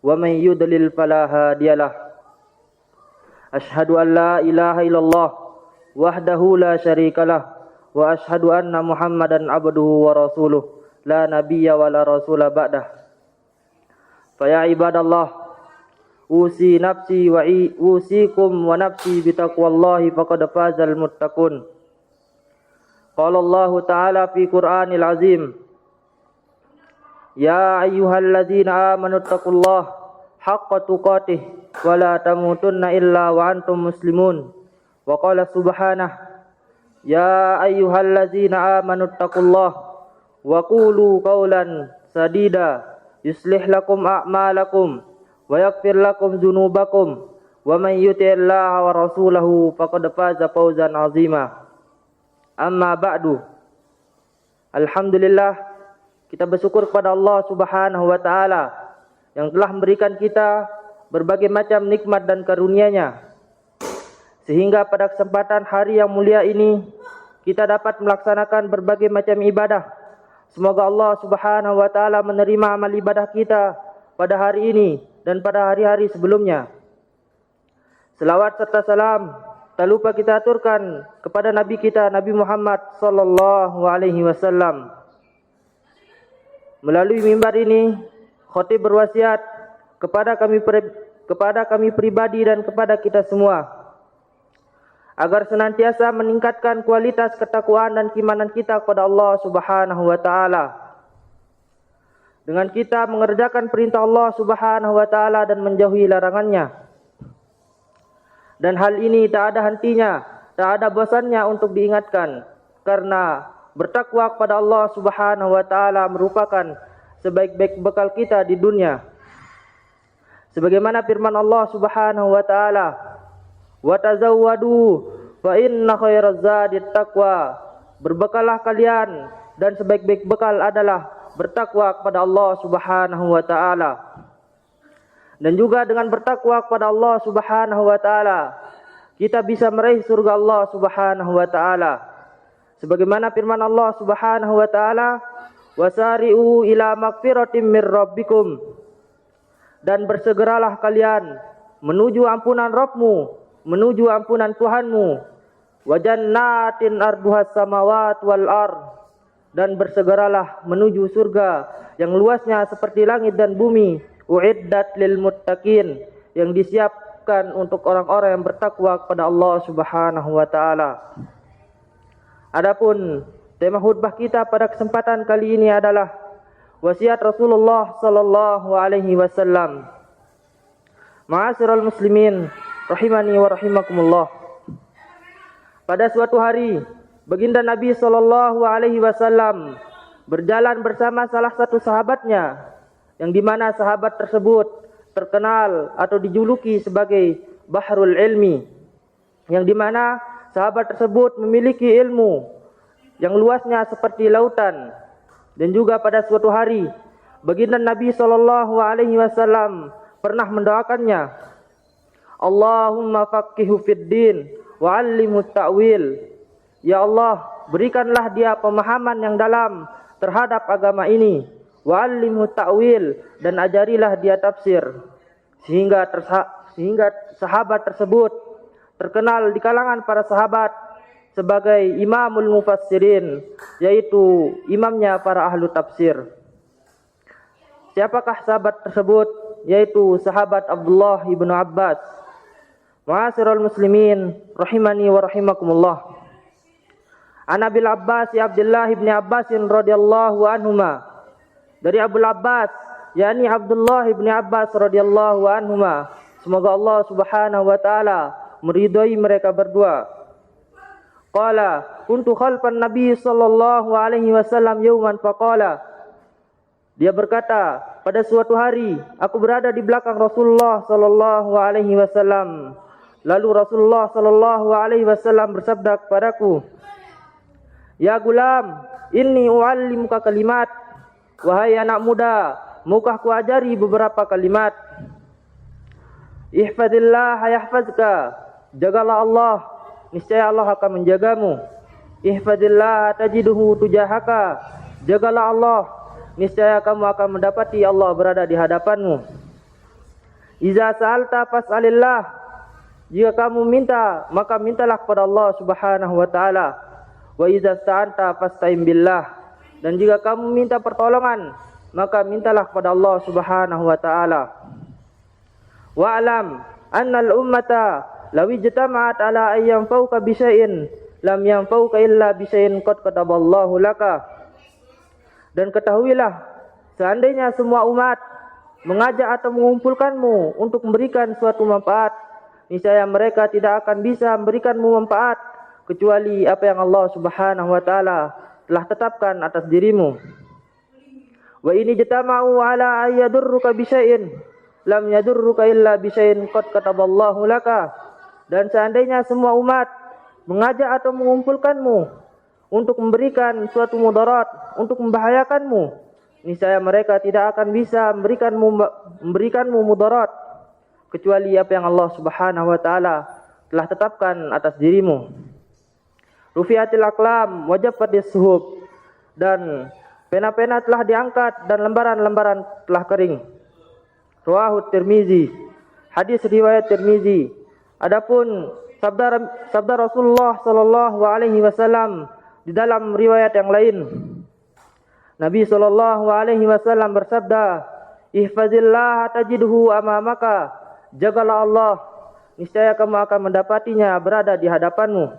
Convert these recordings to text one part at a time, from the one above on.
ومن يضلل فلا هادي له أشهد أن لا إله إلا الله وحده لا شريك له وأشهد أن محمدا عبده ورسوله لا نبي ولا رسول بعده فيا عباد الله أوصي نفسي وأوصيكم ونفسي بتقوى الله فقد فاز المتقون قال الله تعالى في قرآن العظيم يا أيها الذين آمنوا اتقوا الله حق تقاته ولا تموتن إلا وأنتم مسلمون وقال سبحانه يا أيها الذين آمنوا اتقوا الله وقولوا قولا سديدا يصلح لكم أعمالكم ويغفر لكم ذنوبكم ومن يطع الله ورسوله فقد فاز فوزا عظيما أما بعد Alhamdulillah, kita bersyukur kepada Allah Subhanahu wa taala yang telah memberikan kita berbagai macam nikmat dan karunia-Nya, sehingga pada kesempatan hari yang mulia ini kita dapat melaksanakan berbagai macam ibadah. Semoga Allah Subhanahu wa taala menerima amal ibadah kita pada hari ini dan pada hari-hari sebelumnya. Selawat serta salam tak lupa kita aturkan kepada Nabi kita, Nabi Muhammad sallallahu alaihi wasallam. Melalui mimbar ini, khatib berwasiat kepada kami pribadi dan kepada kita semua agar senantiasa meningkatkan kualitas ketakwaan dan keimanan kita kepada Allah Subhanahu wa taala. Dengan kita mengerjakan perintah Allah Subhanahu wa taala dan menjauhi larangannya. Dan hal ini tak ada hentinya, tak ada bosannya untuk diingatkan, karena bertakwa kepada Allah Subhanahu wa taala merupakan sebaik-baik bekal kita di dunia. Sebagaimana firman Allah Subhanahu wa taala, "Wa tazawwadu fa inna khairaz zadit taqwa." Berbekalah kalian dan sebaik-baik bekal adalah bertakwa kepada Allah Subhanahu wa taala. Dan juga dengan bertakwa kepada Allah Subhanahu wa taala, kita bisa meraih surga Allah Subhanahu wa taala. Sebagaimana firman Allah Subhanahu wa taala, "Wasari'u ila magfiratim mir rabbikum." Dan bersegeralah kalian menuju ampunan Rabbmu, menuju ampunan Tuhanmu. Wa jannatin arduhas samawati wal ard. Dan bersegeralah menuju surga yang luasnya seperti langit dan bumi. Uiddat lil muttaqin, yang disiapkan untuk orang-orang yang bertakwa kepada Allah Subhanahu wa taala. Adapun tema khutbah kita pada kesempatan kali ini adalah wasiat Rasulullah sallallahu alaihi wasallam. Ma'asyiral muslimin rahimani wa rahimakumullah. Pada suatu hari, baginda Nabi sallallahu alaihi wasallam berjalan bersama salah satu sahabatnya, yang dimana sahabat tersebut terkenal atau dijuluki sebagai Bahrul Ilmi, yang dimana sahabat tersebut memiliki ilmu yang luasnya seperti lautan. Dan juga pada suatu hari baginda Nabi sallallahu alaihi wasallam pernah mendoakannya, Allahumma faqihhu fid din wa 'allimhu ta'wil. Ya Allah, berikanlah dia pemahaman yang dalam terhadap agama ini, wa 'allimhu ta'wil, dan ajarilah dia tafsir. Sehingga sahabat tersebut terkenal di kalangan para sahabat sebagai imamul mufassirin, yaitu imamnya para ahlu tafsir. Siapakah sahabat tersebut? Yaitu sahabat Abdullah ibnu Abbas. Ma'asyiral muslimin rahimani wa rahimakumullah. An Abil Abbas Abdullah ibni Abbas radhiyallahu anhuma, dari Abu Abbas yakni Abdullah ibni Abbas radhiyallahu anhuma, semoga Allah Subhanahu wa taala meridhai mereka berdua. Qala kuntu khalfan Nabi sallallahu alaihi wasallam yawman faqala. Dia berkata, pada suatu hari aku berada di belakang Rasulullah sallallahu alaihi wasallam. Lalu Rasulullah sallallahu alaihi wasallam bersabda kepadaku, "Ya gulam, inni uallimuka kalimat." Wahai anak muda, maukah ku ajari beberapa kalimat? Ihfazillah yahfazka. Jagalah Allah, niscaya Allah akan menjagamu. Ihfazillah tajiduhu tujahaka. Jagalah Allah, niscaya kamu akan mendapati Allah berada di hadapanmu. Iza sa'alta fas'alillah. Jika kamu minta, maka mintalah kepada Allah Subhanahu wa taala. Wa iza sta'anta fasta'in billah. Dan jika kamu minta pertolongan, maka mintalah kepada Allah Subhanahu wa taala. Wa'lam annal ummata law ijtama'at ala an yanfa'uka bi syai'in lam yanfa'uka illa bi syai'in qad kataballahu laka. Dan ketahuilah, seandainya semua umat mengajak atau mengumpulkanmu untuk memberikan suatu manfaat, niscaya mereka tidak akan bisa memberikanmu manfaat kecuali apa yang Allah Subhanahu wa taala telah tetapkan atas dirimu. Wa ini jatama'u ala ayyadurruka bi syai'in lam yadurruka illa bi syai'in qad kataballahu laka. Dan seandainya semua umat mengajak atau mengumpulkanmu untuk memberikan suatu mudarat, untuk membahayakanmu, niscaya mereka tidak akan bisa memberikanmu mudarat kecuali apa yang Allah Subhanahu wa taala telah tetapkan atas dirimu. Rufiatil aqlam wa jaffatis suhub. Dan pena-pena telah diangkat dan lembaran-lembaran telah kering. Rawahu Tirmizi. Hadis riwayat Tirmizi. Adapun sabda Rasulullah sallallahu alaihi wasallam di dalam riwayat yang lain, Nabi sallallahu alaihi wasallam bersabda, "Ihfazillah tajidhu amamaka." Jagalah Allah, niscaya kamu akan mendapatinya berada di hadapanmu.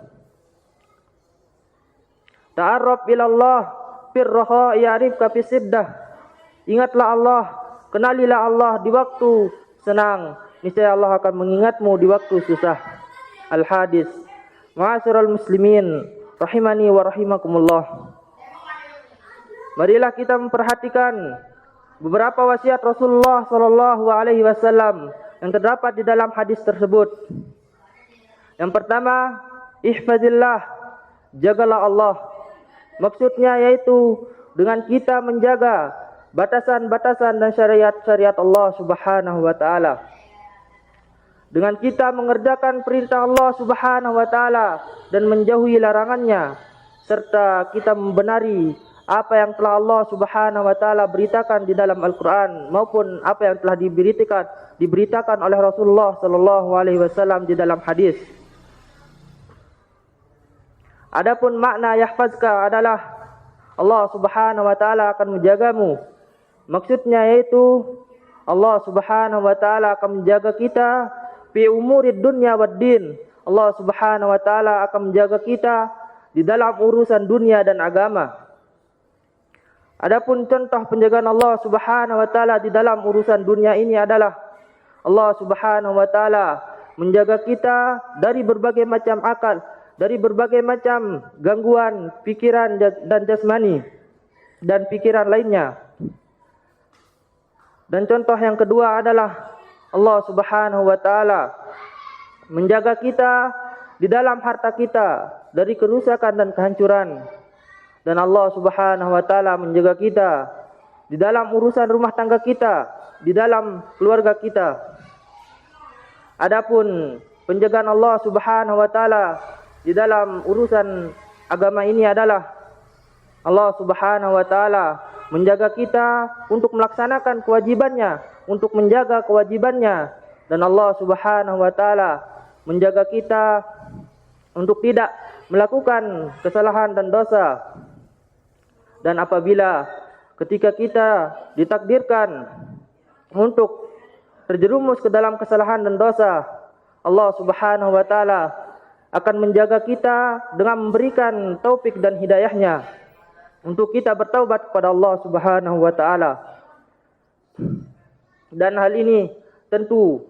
Ta'arraf ilallah fir raha ya'rifka fis siddah. Ingatlah Allah, kenalilah Allah di waktu senang, niscaya Allah akan mengingatmu di waktu susah. Al-Hadis. Ma'asyiral muslimin rahimani wa rahimakumullah. Marilah kita memperhatikan beberapa wasiat Rasulullah sallallahu alaihi wasallam yang terdapat di dalam hadis tersebut. Yang pertama, ihfazillah, jagalah Allah. Maksudnya yaitu dengan kita menjaga batasan-batasan dan syariat-syariat Allah Subhanahu wa taala. Dengan kita mengerjakan perintah Allah Subhanahu wa taala dan menjauhi larangannya, serta kita membenari apa yang telah Allah Subhanahu wa taala beritakan di dalam Al-Qur'an maupun apa yang telah diberitakan oleh Rasulullah sallallahu alaihi wasallam di dalam hadis. Adapun makna yahfazka adalah Allah Subhanahu wa taala akan menjagamu. Maksudnya yaitu Allah Subhanahu wa taala akan menjaga kita fi umurid dunya wad din. Allah Subhanahu wa taala akan menjaga kita di dalam urusan dunia dan agama. Adapun contoh penjagaan Allah Subhanahu wa taala di dalam urusan dunia ini adalah Allah Subhanahu wa taala menjaga kita dari berbagai macam akal, dari berbagai macam gangguan pikiran dan jasmani dan pikiran lainnya. Dan contoh yang kedua adalah Allah Subhanahu wa taala menjaga kita di dalam harta kita dari kerusakan dan kehancuran. Dan Allah Subhanahu wa taala menjaga kita di dalam urusan rumah tangga kita, di dalam keluarga kita. Adapun penjagaan Allah Subhanahu wa taala di dalam urusan agama ini adalah Allah Subhanahu wa taala menjaga kita untuk melaksanakan kewajibannya, untuk menjaga kewajibannya, dan Allah Subhanahu wa taala menjaga kita untuk tidak melakukan kesalahan dan dosa. Dan apabila ketika kita ditakdirkan untuk terjerumus ke dalam kesalahan dan dosa, Allah Subhanahu wa taala akan menjaga kita dengan memberikan taufik dan hidayahnya untuk kita bertaubat kepada Allah Subhanahu wa taala. Dan hal ini tentu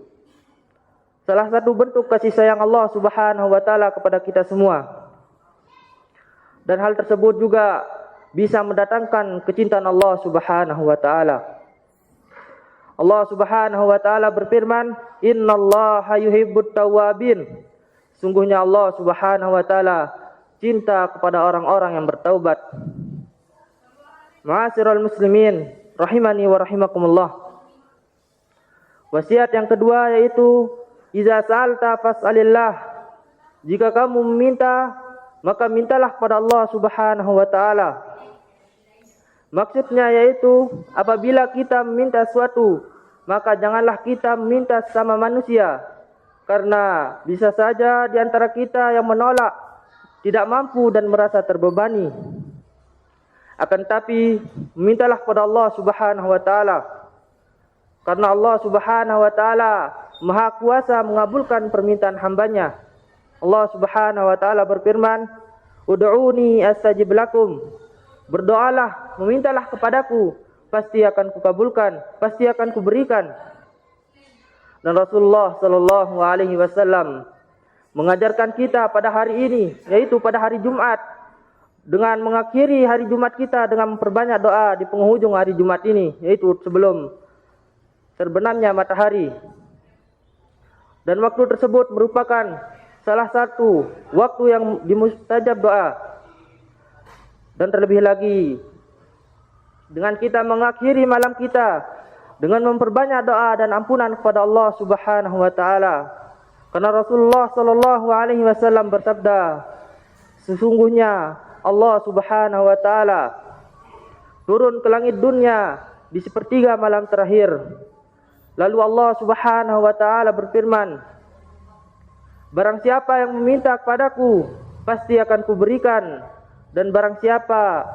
salah satu bentuk kasih sayang Allah Subhanahu wa taala kepada kita semua. Dan hal tersebut juga bisa mendatangkan kecintaan Allah Subhanahu wa taala. Allah Subhanahu wa taala berfirman, "Innallaha yuhibbut tawwabin." Sungguhnya Allah Subhanahu wa taala cinta kepada orang-orang yang bertaubat. Ma'asyiral muslimin rahimani wa rahimakumullah. Wasiat yang kedua yaitu iza sa'alta fas'alillah. Jika kamu meminta, maka mintalah kepada Allah Subhanahu wa taala. Maksudnya yaitu apabila kita meminta sesuatu maka janganlah kita meminta sama manusia, karena bisa saja di antara kita yang menolak, tidak mampu dan merasa terbebani. Akan tapi mintalah kepada Allah Subhanahu wa taala, karena Allah Subhanahu wa taala Maha kuasa mengabulkan permintaan hambanya. Allah Subhanahu wa taala berfirman, "Ud'uni astajib lakum." Berdoalah, memintalah kepadaku, pasti akan kukabulkan, pasti akan kuberikan. Dan Rasulullah sallallahu alaihi wasallam mengajarkan kita pada hari ini, yaitu pada hari Jumat, dengan mengakhiri hari Jumat kita dengan memperbanyak doa di penghujung hari Jumat ini, yaitu sebelum terbenamnya matahari. Dan waktu tersebut merupakan salah satu waktu yang dimustajab doa. Dan terlebih lagi, dengan kita mengakhiri malam kita dengan memperbanyak doa dan ampunan kepada Allah Subhanahu wa taala. Karena Rasulullah sallallahu alaihi wasallam bersabda, sesungguhnya Allah Subhanahu wa taala turun ke langit dunia di sepertiga malam terakhir. Lalu Allah Subhanahu wa taala berfirman, barang siapa yang meminta kepadaku, pasti akan kuberikan, dan barang siapa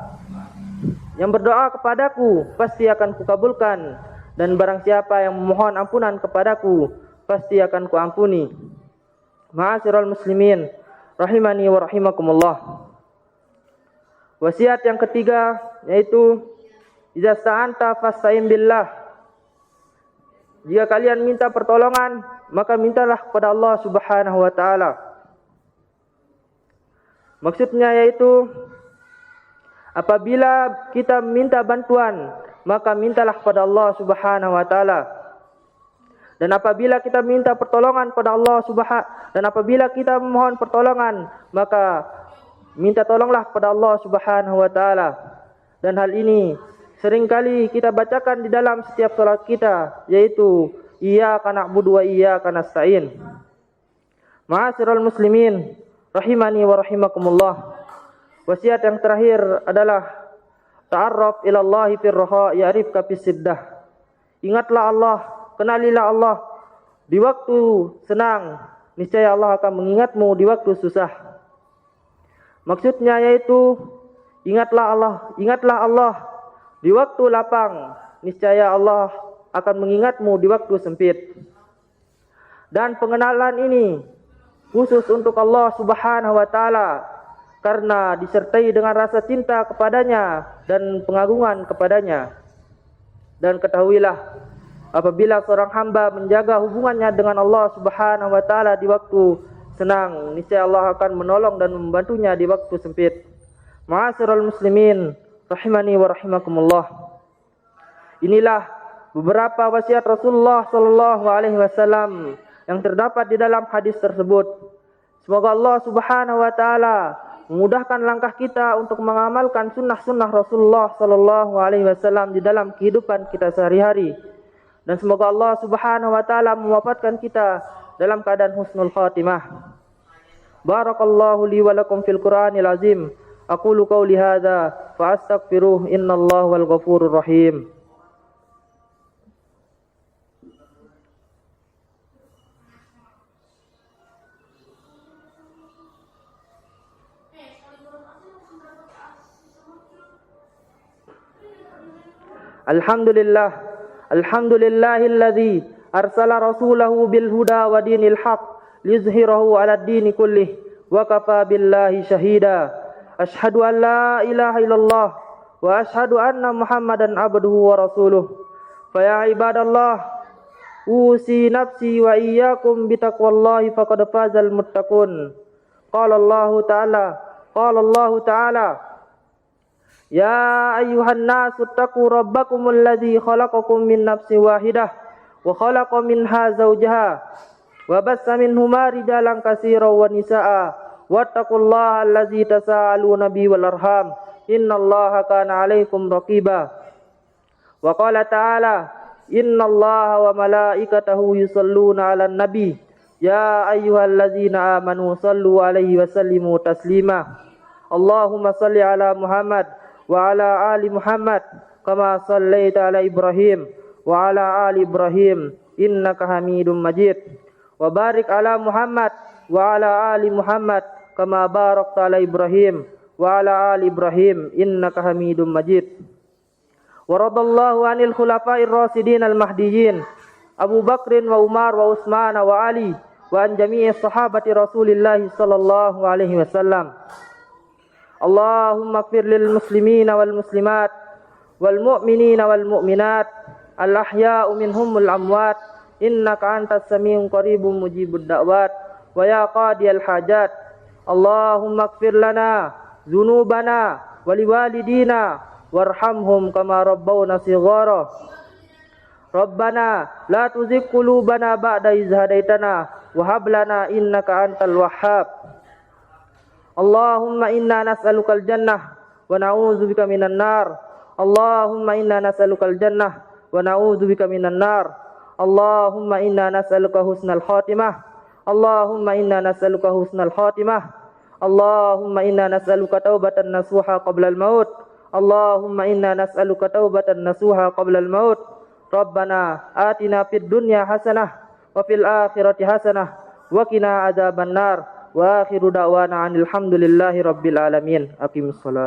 yang berdoa kepadaku, pasti akan kukabulkan, dan barang siapa yang memohon ampunan kepadaku, pasti akan kuampuni. Ma'asyiral muslimin rahimani wa rahimakumullah. Wasiat yang ketiga yaitu idza sta'anta fasta'in billah. Jika kalian minta pertolongan, maka mintalah kepada Allah Subhanahu wa taala. Maksudnya yaitu apabila kita minta bantuan, maka mintalah kepada Allah Subhanahu wa taala. Dan apabila kita minta pertolongan kepada Allah dan apabila kita memohon pertolongan, maka minta tolonglah kepada Allah Subhanahu wa taala. Dan hal ini seringkali kita bacakan di dalam setiap salat kita, yaitu iyyaka na'budu wa iyyaka nasta'in. Ma'asyiral muslimin rahimani wa rahimakumullah. Wasiat yang terakhir adalah ta'arraf ila Allah fir raha ya'rifka fis siddah. Ingatlah Allah, kenalilah Allah di waktu senang, niscaya Allah akan mengingatmu di waktu susah. Maksudnya yaitu ingatlah Allah di waktu lapang, niscaya Allah akan mengingatmu di waktu sempit. Dan pengenalan ini khusus untuk Allah Subhanahu wa taala, karena disertai dengan rasa cinta kepadanya dan pengagungan kepadanya. Dan ketahuilah, apabila seorang hamba menjaga hubungannya dengan Allah Subhanahu wa taala di waktu senang, niscaya Allah akan menolong dan membantunya di waktu sempit. Ma'asyiral muslimin rahimani wa rahimakumullah. Inilah beberapa wasiat Rasulullah sallallahu alaihi wasallam yang terdapat di dalam hadis tersebut. Semoga Allah Subhanahu wa taala memudahkan langkah kita untuk mengamalkan sunnah-sunnah Rasulullah sallallahu alaihi wasallam di dalam kehidupan kita sehari-hari. Dan semoga Allah Subhanahu wa taala mewafatkan kita dalam keadaan husnul khatimah. Barakallahu li wa lakum fil Qur'anil azim. Aqulu qawli hadza fa astaghfiruh, innallaha wal ghafurur rahim. Alhamdulillahilladzi arsala rasulahu bil huda wa dinil haq liyuzhirahu 'alad dini kullih wa kafa billahi syahida. Asyhadu an la ilaha illallah wa asyhadu anna Muhammadan abduhu wa rasuluh. Fa ya ibadallah, usi nafsi wa iyyakum bitaqwallahi faqad fazal muttaqun. Qala Allah ta'ala ya ayyuhan nasu taqu rabbakumul ladzi khalaqakum min nafsin wahidah wa khalaqa minha zawjaha wa bassa minhuma rijalan katsiran wa nisaa wattaqullaha allazi tasaaluna bihi wal arham innallaha kana 'alaikum raqiba. Wa qala ta'ala innallaha wa malaikatahu yusholluna 'alan nabi ya ayyuhallazina amanu shallu 'alaihi wa sallimu taslima. Allahumma shalli 'ala Muhammad wa 'ala ali Muhammad kama shallaita 'ala Ibrahim wa ala ali Ibrahim innaka Hamidum Majid. Wa barik ala Muhammad wa ala ali Muhammad kama barakta ala Ibrahim wa ala ali Ibrahim innaka Hamidum Majid. Wa radallahu anil khulafa'ir rasidin al-mahdiyyin Abu Bakrin wa Umar wa Utsman wa Ali wa an jami'i sahabati Rasulillah sallallahu alaihi wasallam. Allahumma ighfir lil muslimina wal muslimat wal mu'minina wal mu'minat al ahya'u minhum wal amwat innaka antas samiun qaribun mujibud da'wat wa ya qadiyal hajat. Allahumma ighfir lana dzunubana wa liwalidina warhamhum kama rabbawna shighara. Rabbana la tuzigh qulubana ba'da idh hadaitana wa hab lana innaka antal wahhab. Allahumma inna nas'alukal jannah wa na'udzubika minan nar. Allahumma inna nas'alukal jannah wa na'udzubika minan nar. Allahumma inna nas'aluka husnal khatimah. Allahumma inna nas'aluka husnal khatimah. Allahumma inna nas'aluka taubatan nasuha qabla al-maut. Allahumma inna nas'aluka taubatan nasuha qabla al-maut. Rabbana atina fid dunya hasanah wa fil akhirati hasanah wa qina adzabannar. Wa akhiru da'wana alhamdulillahi rabbil alamin. Aqimus shalah.